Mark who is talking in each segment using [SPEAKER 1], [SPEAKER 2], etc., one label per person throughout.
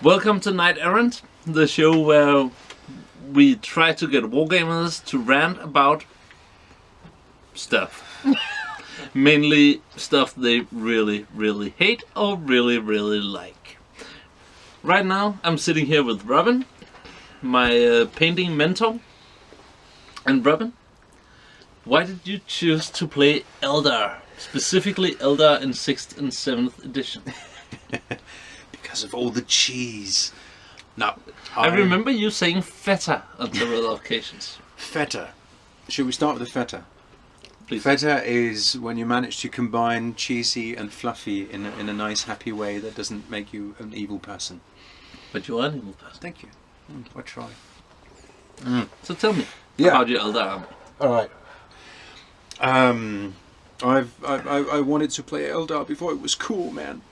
[SPEAKER 1] Welcome to Night Errant, the show where we try to get wargamers to rant about stuff. Mainly stuff they really, really hate or really, really like. Right now, I'm sitting here with Robin, my painting mentor. And Robin, why did you choose to play Eldar? Specifically Eldar in 6th and 7th edition.
[SPEAKER 2] Because of all the cheese. No,
[SPEAKER 1] I remember you saying feta on several occasions.
[SPEAKER 2] Feta. Should we start with the feta?
[SPEAKER 1] Please.
[SPEAKER 2] Feta is when you manage to combine cheesy and fluffy in a nice, happy way that doesn't make you an evil person.
[SPEAKER 1] But you are an evil person.
[SPEAKER 2] Thank you. I try.
[SPEAKER 1] So tell me about your Eldar army.
[SPEAKER 2] All right. I wanted to play Eldar before it was cool, man.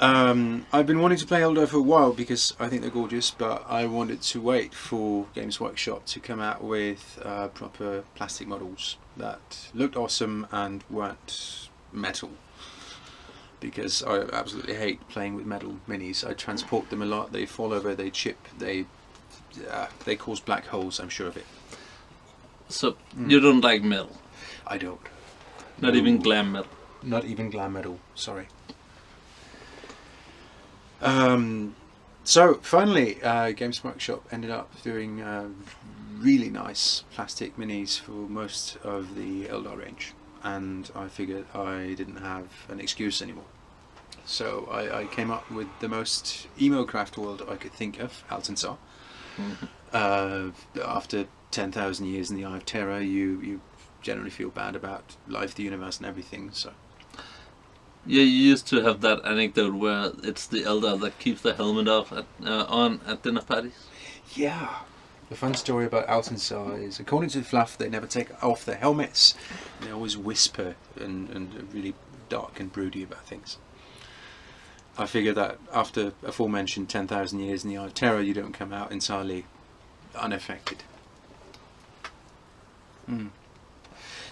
[SPEAKER 2] I've been wanting to play Eldar for a while because I think they're gorgeous, but I wanted to wait for Games Workshop to come out with proper plastic models that looked awesome and weren't metal. Because I absolutely hate playing with metal minis. I transport them a lot, they fall over, they chip, they cause black holes, I'm sure of it.
[SPEAKER 1] So, you don't like metal?
[SPEAKER 2] I don't.
[SPEAKER 1] Not even glam metal?
[SPEAKER 2] Not even glam metal, sorry. So finally, Games Workshop ended up doing really nice plastic minis for most of the Eldar range, and I figured I didn't have an excuse anymore. So I came up with the most emo Craftworld I could think of, Altensaw. After 10,000 years in the Eye of Terror, you generally feel bad about life, the universe, and everything. So.
[SPEAKER 1] Yeah, you used to have that anecdote where it's the Eldar that keeps the helmet off on at dinner parties.
[SPEAKER 2] Yeah. The fun story about Altensaw is, according to Fluff, they never take off their helmets. They always whisper and are really dark and broody about things. I figure that after aforementioned 10,000 years in the Eye of Terror, you don't come out entirely unaffected.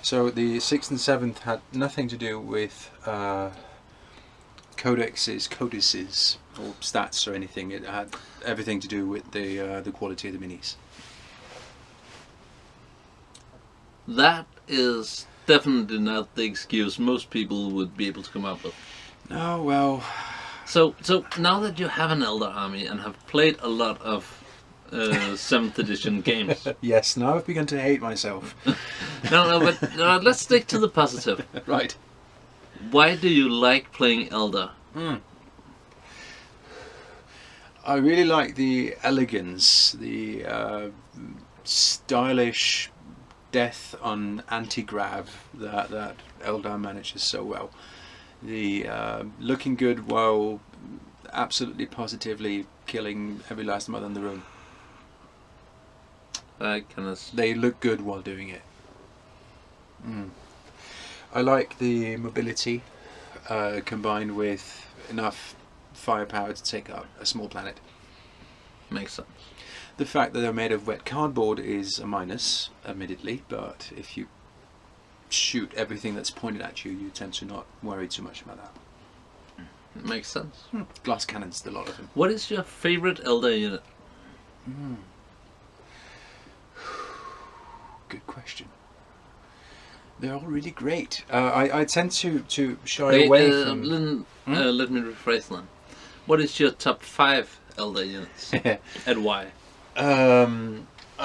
[SPEAKER 2] So the 6th and 7th had nothing to do with codices, or stats or anything. It had everything to do with the quality of the minis.
[SPEAKER 1] That is definitely not the excuse most people would be able to come up with.
[SPEAKER 2] Oh, well.
[SPEAKER 1] So now that you have an Eldar army and have played a lot of 7th edition games.
[SPEAKER 2] Yes, now I've begun to hate myself.
[SPEAKER 1] But let's stick to the positive.
[SPEAKER 2] Right.
[SPEAKER 1] Why do you like playing Eldar?
[SPEAKER 2] I really like the elegance, the stylish death on anti-grav that Eldar manages so well. The looking good while absolutely positively killing every last mother in the room. They look good while doing it. I like the mobility combined with enough firepower to take up a small planet.
[SPEAKER 1] Makes sense.
[SPEAKER 2] The fact that they're made of wet cardboard is a minus, admittedly, but if you shoot everything that's pointed at you, you tend to not worry too much about that.
[SPEAKER 1] Makes sense.
[SPEAKER 2] Glass cannons, a lot of them.
[SPEAKER 1] What is your favorite Eldar unit?
[SPEAKER 2] Good question. They're all really great. I tend to shy away from...
[SPEAKER 1] Let me rephrase that. What is your top 5 Eldar units? And why?
[SPEAKER 2] I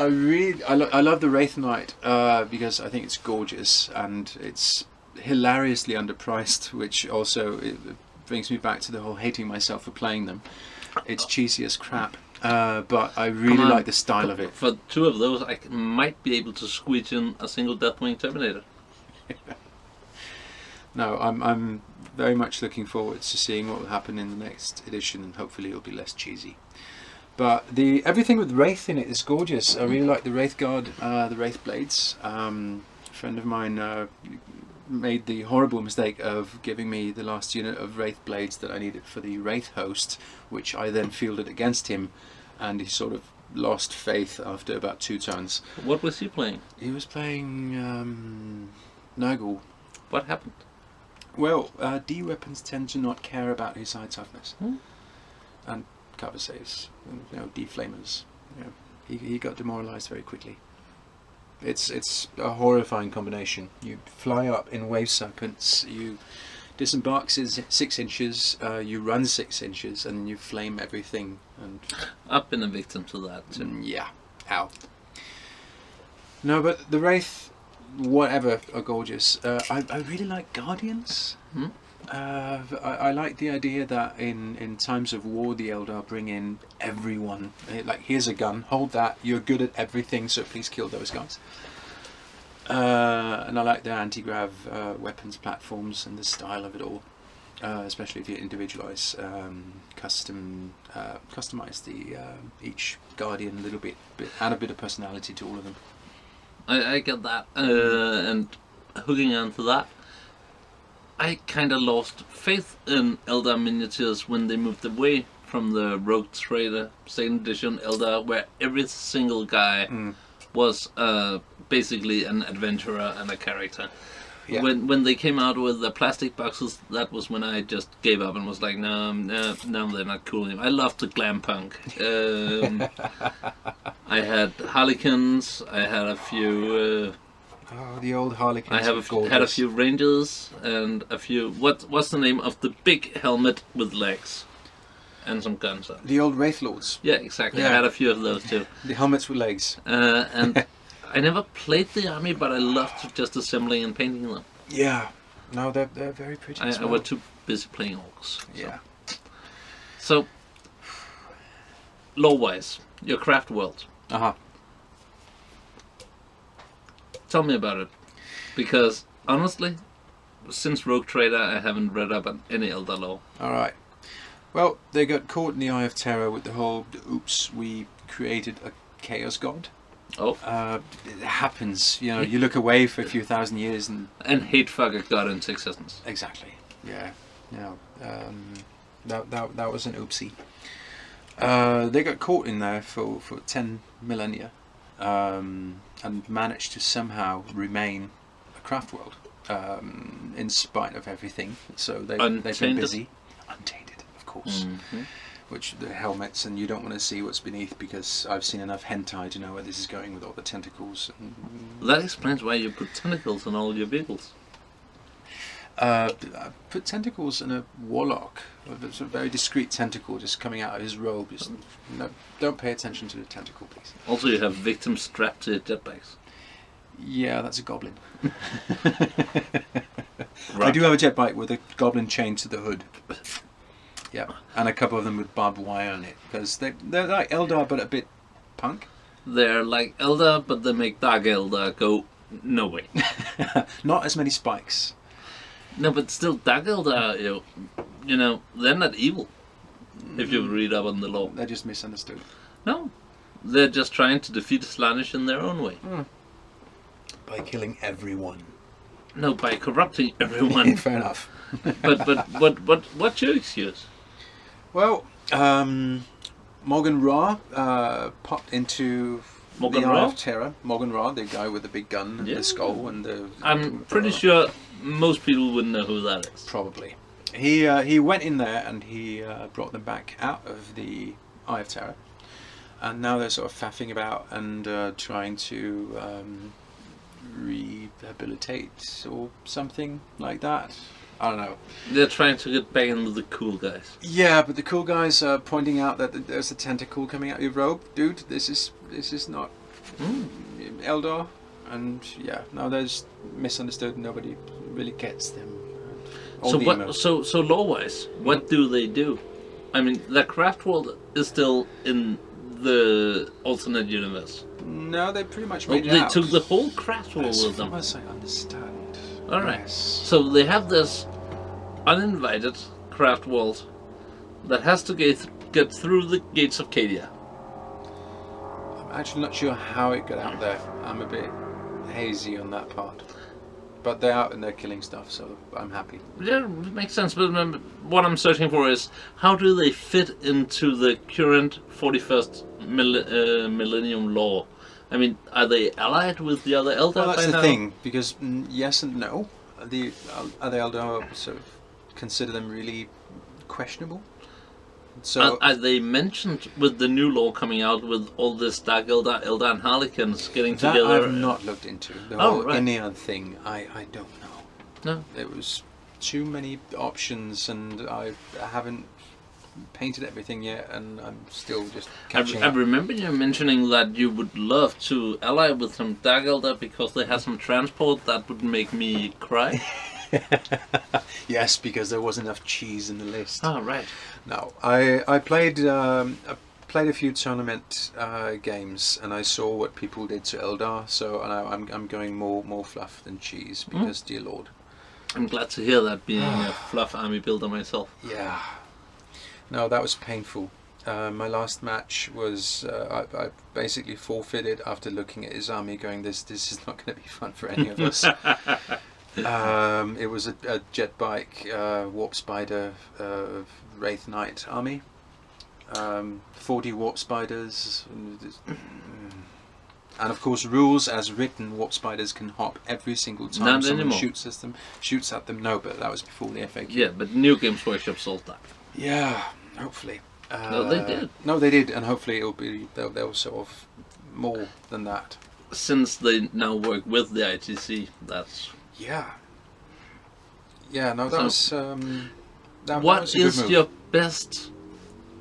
[SPEAKER 2] love the Wraith Knight because I think it's gorgeous and it's hilariously underpriced, which also it brings me back to the whole hating myself for playing them. It's cheesy as crap. But I really like the style of it.
[SPEAKER 1] For 2 of those, I might be able to squeeze in a single Deathwing Terminator.
[SPEAKER 2] No, I'm very much looking forward to seeing what will happen in the next edition, and hopefully it'll be less cheesy. But everything with Wraith in it is gorgeous. I really like the Wraith Guard, the Wraith Blades. A friend of mine made the horrible mistake of giving me the last unit of Wraith Blades that I needed for the Wraith Host, which I then fielded against him, and he sort of lost faith after about 2 turns.
[SPEAKER 1] What was he playing?
[SPEAKER 2] He was playing Nurgle.
[SPEAKER 1] What happened?
[SPEAKER 2] Well, D weapons tend to not care about his high toughness, and cover saves, and, deflamers. He got demoralized very quickly. It's a horrifying combination. You fly up in wave serpents, you disembark 6 inches, you run 6 inches, and you flame everything. And
[SPEAKER 1] I've been a victim to that too.
[SPEAKER 2] yeah, ow. No, but the Wraith, whatever, are gorgeous. I really like Guardians. I like the idea that in times of war, the Eldar bring in everyone. Like, here's a gun, hold that, you're good at everything, so please kill those guys. And I like the anti-grav weapons platforms and the style of it all, especially if you individualize, customize the each Guardian a little bit, add a bit of personality to all of them.
[SPEAKER 1] I get that, and hooking on to that, I kind of lost faith in Eldar miniatures when they moved away from the Rogue Trader 2nd edition Eldar, where every single guy was basically an adventurer and a character. Yeah. When they came out with the plastic boxes, that was when I just gave up and was like, no, they're not cool anymore. I loved the glam punk. I had Harlequins, I had a few...
[SPEAKER 2] the old Harlequins.
[SPEAKER 1] I had a few Rangers and a few... What's the name of the big helmet with legs? And some guns on.
[SPEAKER 2] The old Wraith Lords.
[SPEAKER 1] Yeah, exactly. Yeah. I had a few of those too.
[SPEAKER 2] The helmets with legs.
[SPEAKER 1] And I never played the army, but I loved just assembling and painting them.
[SPEAKER 2] Yeah. No, they're very pretty as well.
[SPEAKER 1] I was too busy playing orcs.
[SPEAKER 2] Yeah.
[SPEAKER 1] So lore-wise, your Craftworld. Tell me about it. Because, honestly, since Rogue Trader, I haven't read up on any Eldar lore.
[SPEAKER 2] Alright. Well, they got caught in the Eye of Terror with the whole, oops, we created a Chaos God.
[SPEAKER 1] Oh.
[SPEAKER 2] It happens, you look away for a few thousand years and...
[SPEAKER 1] And Hatefucker got into existence.
[SPEAKER 2] Exactly, yeah. That was an oopsie. They got caught in there for 10 millennia and managed to somehow remain a Craftworld in spite of everything. So they've been busy. Untainted, of course. Which the helmets, and you don't want to see what's beneath, because I've seen enough hentai to know where this is going with all the tentacles.
[SPEAKER 1] That explains why you put tentacles on all your vehicles.
[SPEAKER 2] I put tentacles in a warlock. It's a very discreet tentacle just coming out of his robe. Don't pay attention to the tentacle, please.
[SPEAKER 1] Also, you have victims strapped to jetpacks.
[SPEAKER 2] Yeah, that's a goblin. I do have a jetbike with a goblin chained to the hood. Yeah, and a couple of them with barbed wire on it, because they're like Eldar but a bit punk.
[SPEAKER 1] They're like Eldar, but they make Dark Eldar go, no way.
[SPEAKER 2] Not as many spikes.
[SPEAKER 1] No, but still, Dark Eldar, they're not evil. If you read up on the lore.
[SPEAKER 2] They're just misunderstood.
[SPEAKER 1] No, they're just trying to defeat Slaanesh in their own way.
[SPEAKER 2] By killing everyone.
[SPEAKER 1] No, by corrupting everyone.
[SPEAKER 2] Fair enough.
[SPEAKER 1] but what's your excuse?
[SPEAKER 2] Well, Morgan Ra popped into
[SPEAKER 1] Morgan
[SPEAKER 2] the
[SPEAKER 1] Ra?
[SPEAKER 2] Eye of Terror. Morgan Ra, the guy with the big gun and the skull and the...
[SPEAKER 1] I'm pretty sure most people wouldn't know who that is.
[SPEAKER 2] Probably. He went in there and he brought them back out of the Eye of Terror. And now they're sort of faffing about and trying to rehabilitate or something like that. I don't know.
[SPEAKER 1] They're trying to get back into the cool guys.
[SPEAKER 2] Yeah, but the cool guys are pointing out that there's a tentacle coming out of your robe, dude. This is not Eldar, and there's misunderstood. Nobody really gets them.
[SPEAKER 1] So lore-wise, what do they do? I mean, the Craftworld is still in the alternate universe.
[SPEAKER 2] No, they pretty much made it out.
[SPEAKER 1] They took the whole Craftworld with them.
[SPEAKER 2] As I understand.
[SPEAKER 1] All right.
[SPEAKER 2] Yes.
[SPEAKER 1] So they have this uninvited Craftworld that has to get through the gates of Cadia.
[SPEAKER 2] I'm actually not sure how it got out there. I'm a bit hazy on that part. But they're out and they're killing stuff, so I'm happy.
[SPEAKER 1] Yeah, it makes sense. But what I'm searching for is, how do they fit into the current 41st millennium lore? I mean, are they allied with the other Eldar?
[SPEAKER 2] Well, that's the thing, because yes and no. The other Eldar sort of consider them really questionable. So
[SPEAKER 1] Are they mentioned with the new lore coming out with all this Dark Eldar, Eldar and Harlequins getting
[SPEAKER 2] that
[SPEAKER 1] together?
[SPEAKER 2] I've not looked into. The
[SPEAKER 1] Oh,
[SPEAKER 2] whole
[SPEAKER 1] right.
[SPEAKER 2] Indian thing, I don't know.
[SPEAKER 1] No.
[SPEAKER 2] There was too many options, and I haven't painted everything yet, and I'm still just catching
[SPEAKER 1] I
[SPEAKER 2] up.
[SPEAKER 1] remember you mentioning that you would love to ally with some Dark Eldar because they had some transport that would make me cry.
[SPEAKER 2] Yes, because there wasn't enough cheese in the list.
[SPEAKER 1] Oh, right.
[SPEAKER 2] No, I played a few tournament games, and I saw what people did to Eldar. So I'm going more fluff than cheese because, dear Lord.
[SPEAKER 1] I'm glad to hear that, being a fluff army builder myself.
[SPEAKER 2] Yeah. No, that was painful. My last match was I basically forfeited after looking at his army, going, this is not going to be fun for any of us. It was a jet bike, warp spider, wraith knight army. 40 warp spiders, and of course, rules as written: warp spiders can hop every single time
[SPEAKER 1] Not
[SPEAKER 2] someone
[SPEAKER 1] anymore.
[SPEAKER 2] shoots at them. No, but that was before the FAQ.
[SPEAKER 1] Yeah, but New Games Workshop solved that.
[SPEAKER 2] Yeah, hopefully.
[SPEAKER 1] No, they did.
[SPEAKER 2] No, they did, and hopefully they'll sort of more than that.
[SPEAKER 1] Since they now work with the ITC, that's...
[SPEAKER 2] Yeah. Yeah, no, that was that
[SPEAKER 1] What
[SPEAKER 2] was a good
[SPEAKER 1] is
[SPEAKER 2] move.
[SPEAKER 1] your best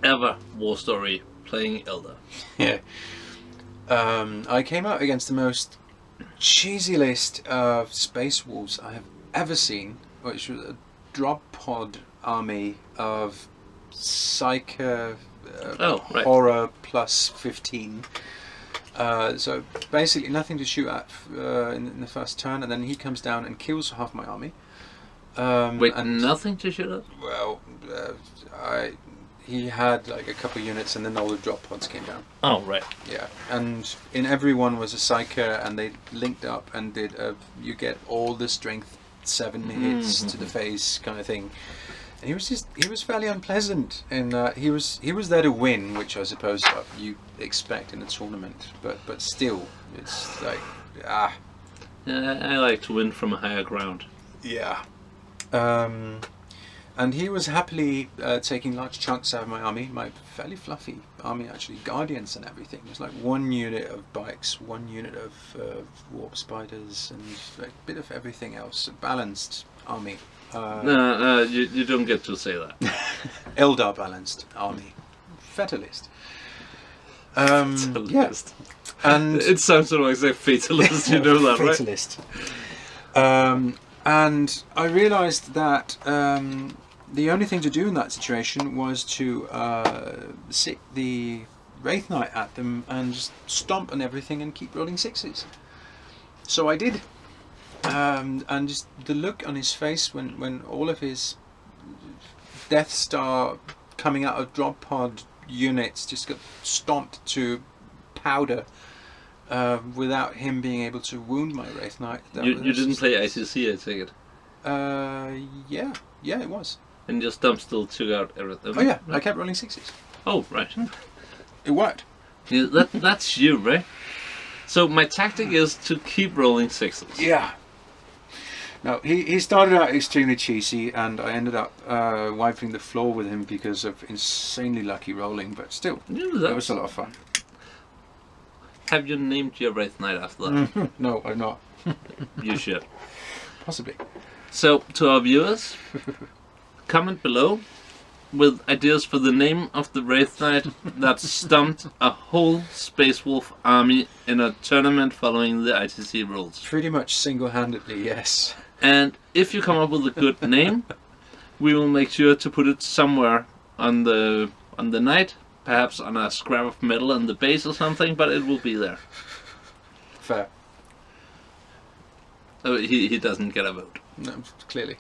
[SPEAKER 1] ever war story playing Eldar?
[SPEAKER 2] Yeah. I came out against the most cheesy list of Space Wolves I have ever seen, which was a drop pod army of Psyker
[SPEAKER 1] Right.
[SPEAKER 2] horror plus 15. So basically nothing to shoot at in the first turn, and then he comes down and kills half my army.
[SPEAKER 1] Wait,
[SPEAKER 2] and
[SPEAKER 1] nothing to shoot at?
[SPEAKER 2] well, he had like a couple of units, and then all the drop pods came down.
[SPEAKER 1] Oh, right.
[SPEAKER 2] Yeah, and in every one was a Psyker, and they linked up and did you get all the strength 7 hits to the face kind of thing. And he was fairly unpleasant, and he was there to win, which I suppose you expect in a tournament. But still, it's like
[SPEAKER 1] Yeah, I like to win from a higher ground.
[SPEAKER 2] yeah. And he was happily taking large chunks out of my army, my fairly fluffy army actually, guardians and everything. There's like 1 unit of bikes, 1 unit of warp spiders, and like a bit of everything else. A balanced army.
[SPEAKER 1] No, you don't get to say that.
[SPEAKER 2] Eldar balanced army. Fatalist. Yeah. And
[SPEAKER 1] It sounds sort of like a fatalist, you know that, right?
[SPEAKER 2] fatalist. And I realised that the only thing to do in that situation was to sit the Wraith Knight at them and just stomp on everything and keep rolling 6s. So I did. And just the look on his face when all of his Death Star coming out of drop pod units just got stomped to powder without him being able to wound my Wraith Knight.
[SPEAKER 1] You didn't play ICC, I take it.
[SPEAKER 2] Yeah, it was.
[SPEAKER 1] And your stump still took out everything.
[SPEAKER 2] Oh yeah, I kept rolling 6s.
[SPEAKER 1] Oh, right.
[SPEAKER 2] It worked.
[SPEAKER 1] Yeah, that's you, right? So my tactic is to keep rolling 6s.
[SPEAKER 2] Yeah. No, he started out extremely cheesy, and I ended up wiping the floor with him because of insanely lucky rolling, but still,
[SPEAKER 1] Yeah,
[SPEAKER 2] it was a lot of fun.
[SPEAKER 1] Have you named your Wraith Knight after that?
[SPEAKER 2] No, I'm not.
[SPEAKER 1] You should.
[SPEAKER 2] Possibly.
[SPEAKER 1] So, to our viewers, comment below with ideas for the name of the Wraith Knight that stumped a whole Space Wolf army in a tournament following the ITC rules.
[SPEAKER 2] Pretty much single-handedly, yes.
[SPEAKER 1] And if you come up with a good name, we will make sure to put it somewhere on the night, perhaps on a scrap of metal on the base or something, but it will be there.
[SPEAKER 2] Fair.
[SPEAKER 1] Oh, he doesn't get a vote.
[SPEAKER 2] No, clearly.